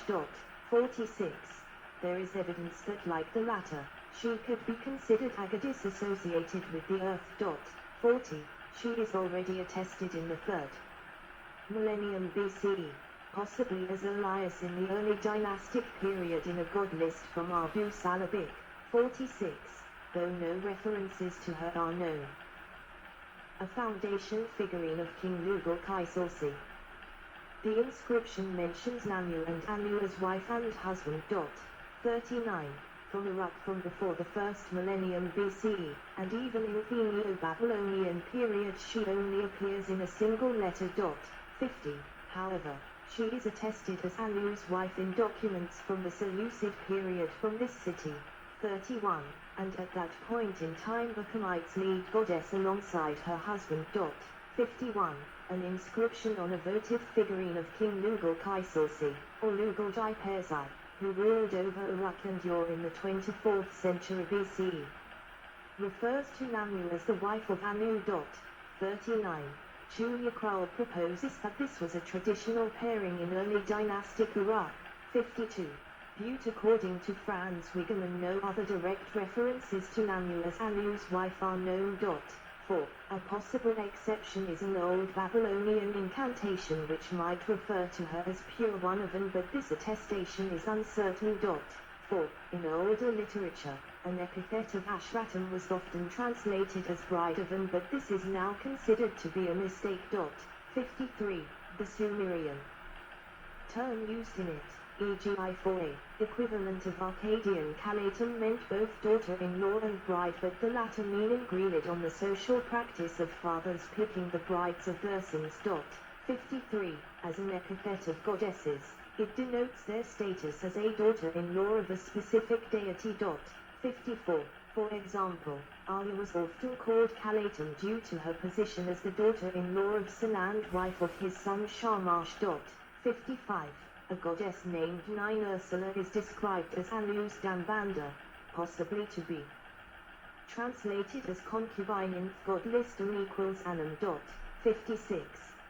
Shamash. 46. There is evidence that, like the latter, she could be considered Agadis associated with the earth. 40. She is already attested in the 3rd millennium BCE, possibly as Elias in the early dynastic period in a god list from Abu Salabik. 46, though no references to her are known. A foundation figurine of King Lugal Kaisalsi. The inscription mentions Nanu and Anu as wife and husband. 39. From Iraq from before the 1st millennium BCE, and even in the Neo-Babylonian period she only appears in a single letter. 50. However, she is attested as Anu's wife in documents from the Seleucid period from this city. 31. And at that point in time the Kamites lead goddess alongside her husband. 51. An inscription on a votive figurine of King Lugal Kaisalsi, or Lugal Jai-Perzai, who ruled over Iraq and Ur in the 24th century BCE, refers to Nanu as the wife of Anu. 39. Julia Krull proposes that this was a traditional pairing in early dynastic Iraq. 52. Viewed according to Franz Wigemann, no other direct references to Nanu as Anu's wife are known. 4. A possible exception is an old Babylonian incantation which might refer to her as pure one of An, but this attestation is uncertain. 4. In older literature, an epithet of Ashratam was often translated as bride of An, but this is now considered to be a mistake. 53. The Sumerian term used in it, e.g. I4a, equivalent of Akkadian Kalatum, meant both daughter-in-law and bride, but the latter meaning relied on the social practice of fathers picking the brides of their sons. 53. As an epithet of goddesses, it denotes their status as a daughter-in-law of a specific deity. 54. For example, Aya was often called Kalatum due to her position as the daughter-in-law of Sin and wife of his son Shamash. 55. A goddess named Nine Ursula is described as Anu's Dambanda, possibly to be translated as concubine in God list and equals Anum. 56.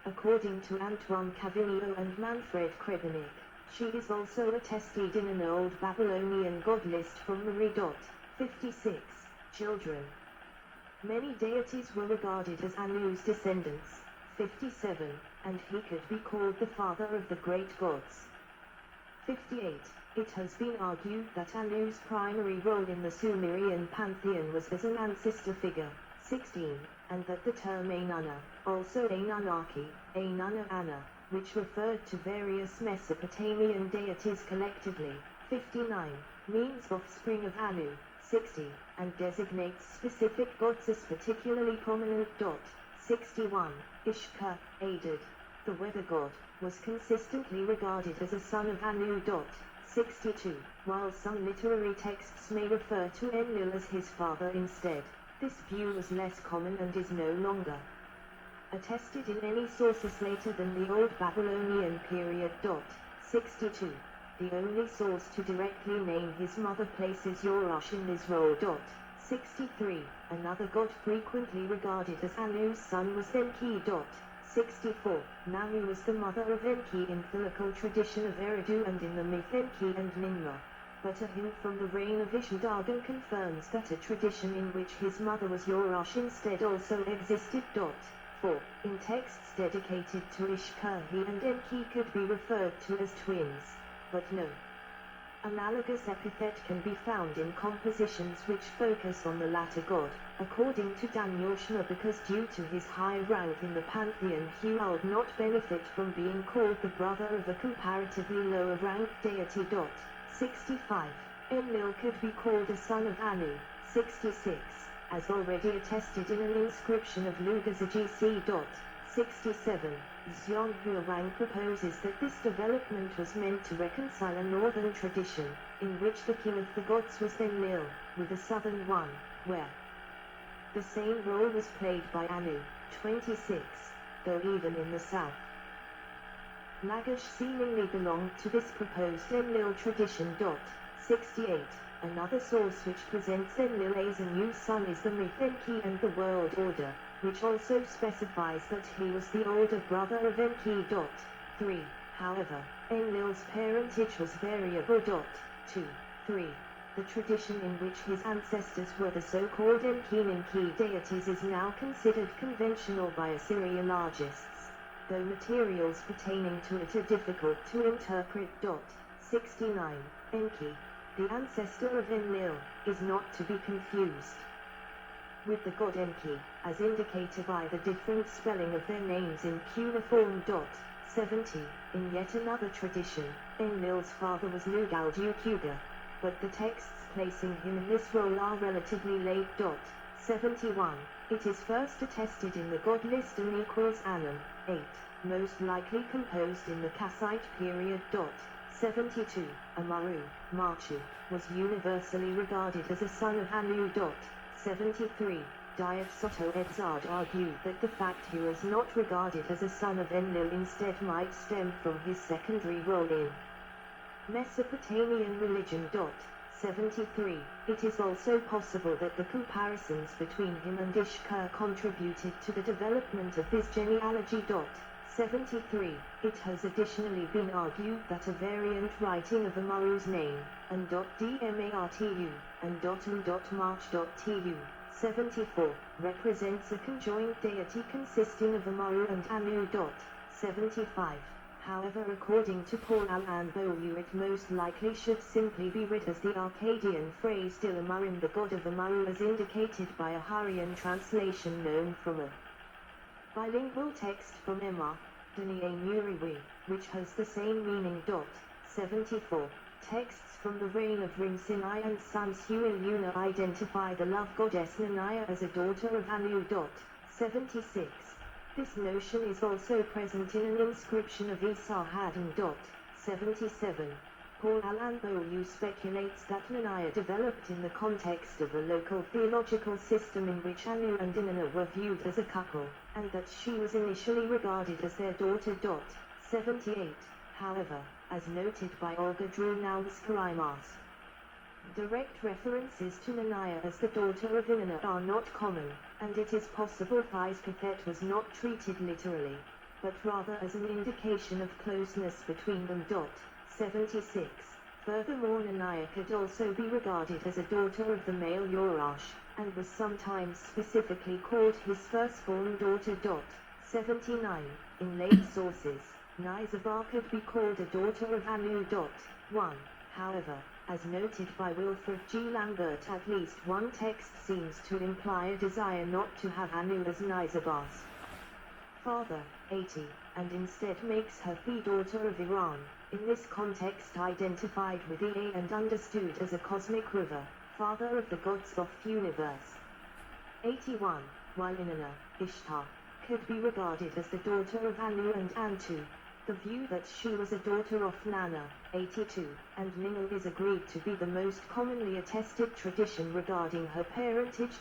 According to Antoine Cavigno and Manfred Krebenik, she is also attested in an old Babylonian god list from Marie. 56. Children. Many deities were regarded as Anu's descendants. 57. And he could be called the father of the great gods. 58. It has been argued that Anu's primary role in the Sumerian pantheon was as an ancestor figure. 16. And that the term Ainana, also Ainanaki, Ainana Anna, which referred to various Mesopotamian deities collectively. 59. Means offspring of Anu. 60. And designates specific gods as particularly prominent. 61. Ishka, Adad, the weather god, was consistently regarded as a son of Anu. 62. While some literary texts may refer to Enlil as his father instead, this view was less common and is no longer attested in any sources later than the Old Babylonian period. 62. The only source to directly name his mother places Yorash in this role. 63. Another god frequently regarded as Anu's son was Enki. 64. Nanu was the mother of Enki in the local tradition of Eridu and in the myth Enki and Ninmah. But a hint from the reign of Ishtargan confirms that a tradition in which his mother was Yorash instead also existed. 4. In texts dedicated to Ishka, he and Enki could be referred to as twins, but no analogous epithet can be found in compositions which focus on the latter god, according to Daniel Schmer, because due to his high rank in the pantheon he would not benefit from being called the brother of a comparatively lower ranked deity. 65. Enlil could be called a son of Anu. 66. As already attested in an inscription of Lugazagc. 67. Xiong Huang proposes that this development was meant to reconcile a northern tradition, in which the king of the gods was Enlil, with a southern one, where the same role was played by Anu. 26. Though even in the south, Lagash seemingly belonged to this proposed Enlil tradition. 68. Another source which presents Enlil as a new son is the myth Enki and the World Order, which also specifies that he was the older brother of Enki. 3. However, Enlil's parentage was variable. 2. 3. The tradition in which his ancestors were the so-called Enki deities is now considered conventional by Assyriologists, though materials pertaining to it are difficult to interpret. 69. Enki, the ancestor of Enlil, is not to be confused with the god Enki, as indicated by the different spelling of their names in cuneiform. 70. In yet another tradition, Enlil's father was Lugal-Dukuga, but the texts placing him in this role are relatively late. 71. It is first attested in the god list An = Anum, 8, most likely composed in the Kassite period. 72. Amaru, Marchu, was universally regarded as a son of Anu. 73. Diet Soto Edzard argued that the fact he was not regarded as a son of Enlil instead might stem from his secondary role in Mesopotamian religion. 73. It is also possible that the comparisons between him and Ishkur contributed to the development of his genealogy. 73. It has additionally been argued that a variant writing of Amaru's name, An.Dmartu, and March.tu, 74, represents a conjoined deity consisting of Amaru and Anu. 75. However, according to Paul Al-Anbou, it most likely should simply be read as the Akkadian phrase Dil Amarim, the god of Amaru, as indicated by a Hurrian translation known from a bilingual text from Emma, Daniel Muriwi, which has the same meaning. 74. Texts from the reign of Rimsinai and Sansuiluna identify the love goddess Nanaya as a daughter of Anu. 76. This notion is also present in an inscription of Esarhaddon. 77. Paul Al-Anbou speculates that Nanaya developed in the context of a local theological system in which Anu and Inanna were viewed as a couple, and that she was initially regarded as their daughter. 78. However, as noted by Olga Drunauskarimas, direct references to Nanaya as the daughter of Inanna are not common, and it is possible Thais-Pathet was not treated literally, but rather as an indication of closeness between them. 76. Furthermore, Nanaya could also be regarded as a daughter of the male Yorash, and was sometimes specifically called his firstborn daughter. 79. In late sources, Nizaba could be called a daughter of Anu. 1. However, as noted by Wilfred G. Lambert, at least one text seems to imply a desire not to have Anu as Nizaba's father, 80, and instead makes her the daughter of Iran, in this context identified with Ea and understood as a cosmic river, father of the gods of universe. 81. While Inanna, Ishtar, could be regarded as the daughter of Anu and Antu, the view that she was a daughter of Nana, 82, and Ningal is agreed to be the most commonly attested tradition regarding her parentage.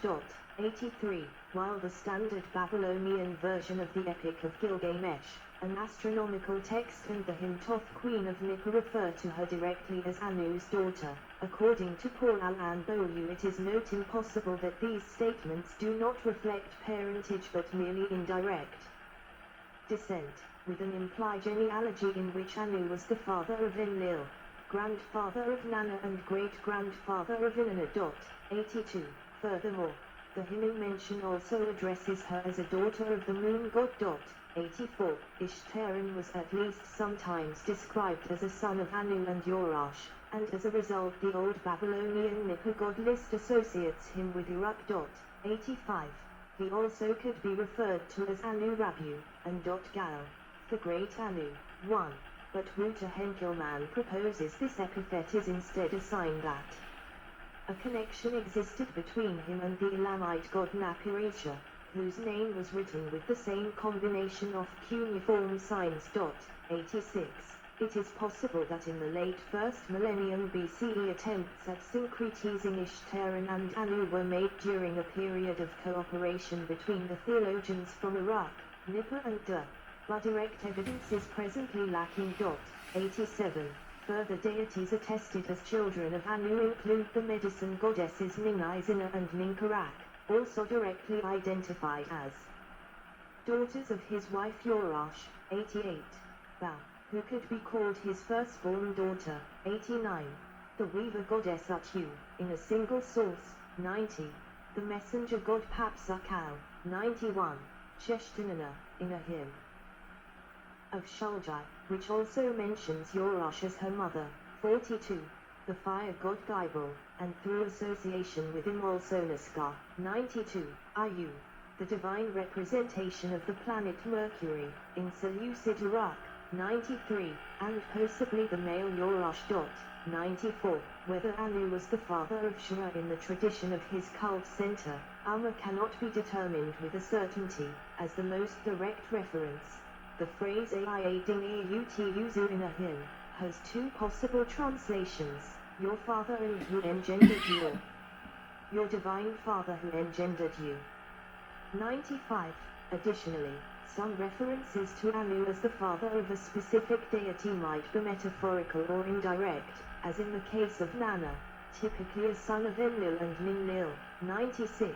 83. While the standard Babylonian version of the Epic of Gilgamesh, an astronomical text, and the hymn Thoth, Queen of Nippur, refer to her directly as Anu's daughter, according to Paul Al-Anbou, it is not impossible that these statements do not reflect parentage but merely indirect descent, with an implied genealogy in which Anu was the father of Enlil, grandfather of Nana, and great-grandfather of Inanna. 82. Furthermore, the hymn in mention also addresses her as a daughter of the moon god. 84. Ishtaran was at least sometimes described as a son of Anu and Yorash, and as a result the old Babylonian Nippur god list associates him with Uruk. 85. He also could be referred to as Anu Rabu, and Gal, the great Anu. 1. But Wouter Henkelman proposes this epithet is instead a sign that a connection existed between him and the Elamite god Napirisha, whose name was written with the same combination of cuneiform signs. 86. It is possible that in the late 1st millennium BCE attempts at syncretizing Ishtaran and Anu were made during a period of cooperation between the theologians from Iraq, Nippur and Dur, but direct evidence is presently lacking. 87. Further deities attested as children of Anu include the medicine goddesses Ninizina and Ninkarak, also directly identified as daughters of his wife Yorash. 88. Ba, who could be called his firstborn daughter. 89. The weaver goddess Utyu, in a single source. 90. The messenger god Papsukal. 91. Cheshtanana, in a hymn of Shuljai, which also mentions Yorash as her mother. 42. The fire god Gibel, and through association with him also Naskar. 92. Ayu, the divine representation of the planet Mercury, in Seleucid Iraq. 93. And possibly the male Yorash. 94. Whether Anu was the father of Shua in the tradition of his cult center, Alma cannot be determined with a certainty, as the most direct reference. The phrase Aiading Autuzu in a hymn has two possible translations: your father and who engendered you, or your divine father who engendered you. 95. Additionally, some references to Anu as the father of a specific deity might be metaphorical or indirect, as in the case of Nana, typically a son of Enlil and Ninlil. 96.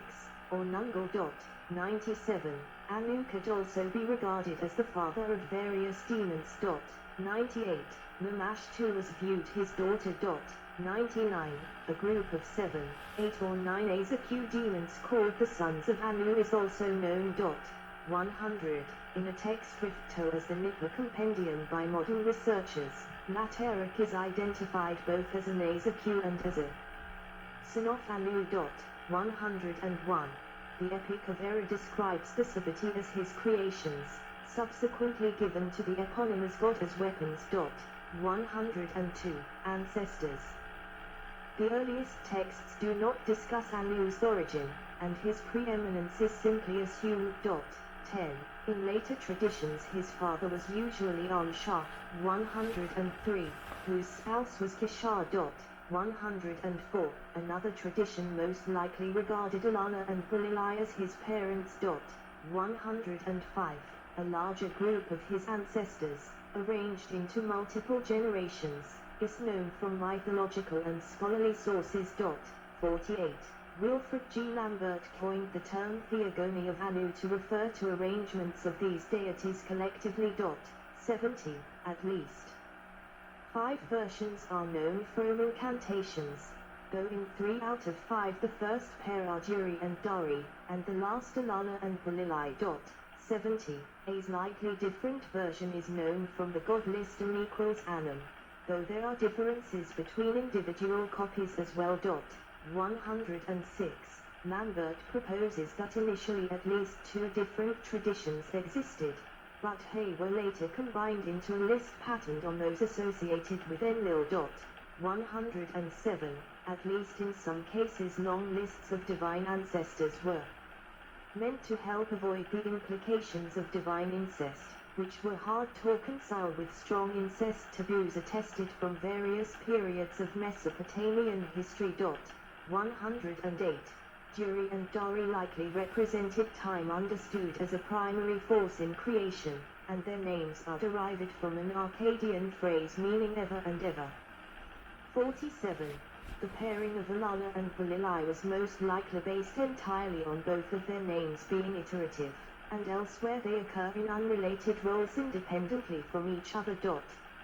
Or Nungal. 97. Anu could also be regarded as the father of various demons. 98. Namash too was viewed his daughter. 99. A group of 7, 8 or 9 Azaku demons called the sons of Anu is also known. 100. In a text referred to as the Nipah Compendium by modern researchers, Laterak is identified both as an Azaku and as a son of Anu. 101. The Epic of Era describes the Sabati as his creations, subsequently given to the eponymous god as weapons. 102. Ancestors. The earliest texts do not discuss Anu's origin, and his preeminence is simply assumed. 10. In later traditions his father was usually Anshah. 103. Whose spouse was Kishar. 104. Another tradition most likely regarded Alana and Bulilai as his parents. 105. A larger group of his ancestors, arranged into multiple generations, is known from mythological and scholarly sources. 48. Wilfred G. Lambert coined the term Theogony of Anu to refer to arrangements of these deities collectively. 70. At least 5 versions are known from incantations, though in 3 out of 5 the first pair are Duri and Dari, and the last Alana and Bulilai. 70. A slightly different version is known from the god list and equals Anum, though there are differences between individual copies as well. 106. Lambert proposes that initially at least 2 different traditions existed, but they were later combined into a list patterned on those associated with Enlil. 107. At least in some cases long lists of divine ancestors were meant to help avoid the implications of divine incest, which were hard to reconcile with strong incest taboos attested from various periods of Mesopotamian history. 108. Duri and Dari likely represented time understood as a primary force in creation, and their names are derived from an Akkadian phrase meaning ever and ever. 47. The pairing of Alana and Bulilai was most likely based entirely on both of their names being iterative, and elsewhere they occur in unrelated roles independently from each other.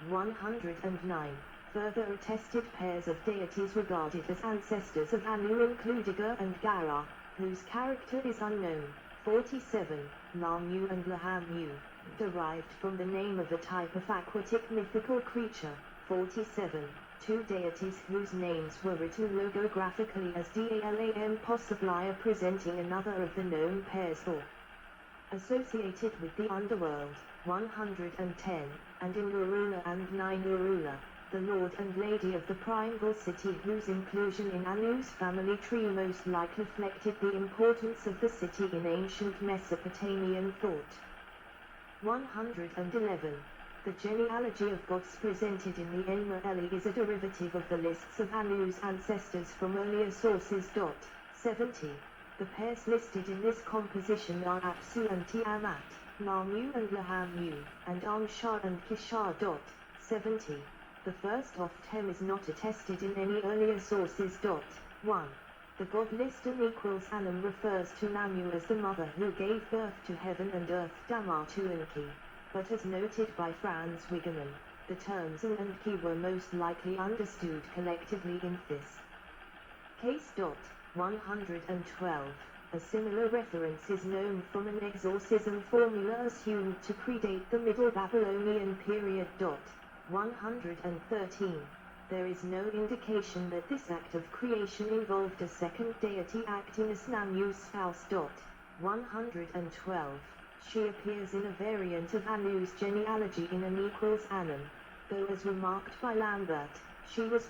109. Further attested pairs of deities regarded as ancestors of Anu include Iga and Gara, whose character is unknown. 47. Lamu and Lahamu, derived from the name of a type of aquatic mythical creature. 47. 2 deities whose names were written logographically as Dalam, possibly presenting another of the known pairs or associated with the underworld. 110. And in Urula and Nine Urula, the Lord and Lady of the Primeval City, whose inclusion in Anu's family tree most likely reflected the importance of the city in ancient Mesopotamian thought. 111. The genealogy of gods presented in the Enma Eli is a derivative of the lists of Anu's ancestors from earlier sources. 70. The pairs listed in this composition are Apsu and Tiamat, Lamu and Lahamu, and Anshar and Kishar. 70. The first of them is not attested in any earlier sources. 1. The god Liston equals Anum refers to Namu as the mother who gave birth to heaven and earth. Damar to Enki. but as noted by Franz Wigemann, the terms An and Ki were most likely understood collectively in this case. 112. A similar reference is known from an exorcism formula assumed to predate the Middle Babylonian period. 113. There is no indication that this act of creation involved a second deity acting as Nanu's spouse. 112. She appears in a variant of Anu's genealogy in An equals Anan, though as remarked by Lambert, she was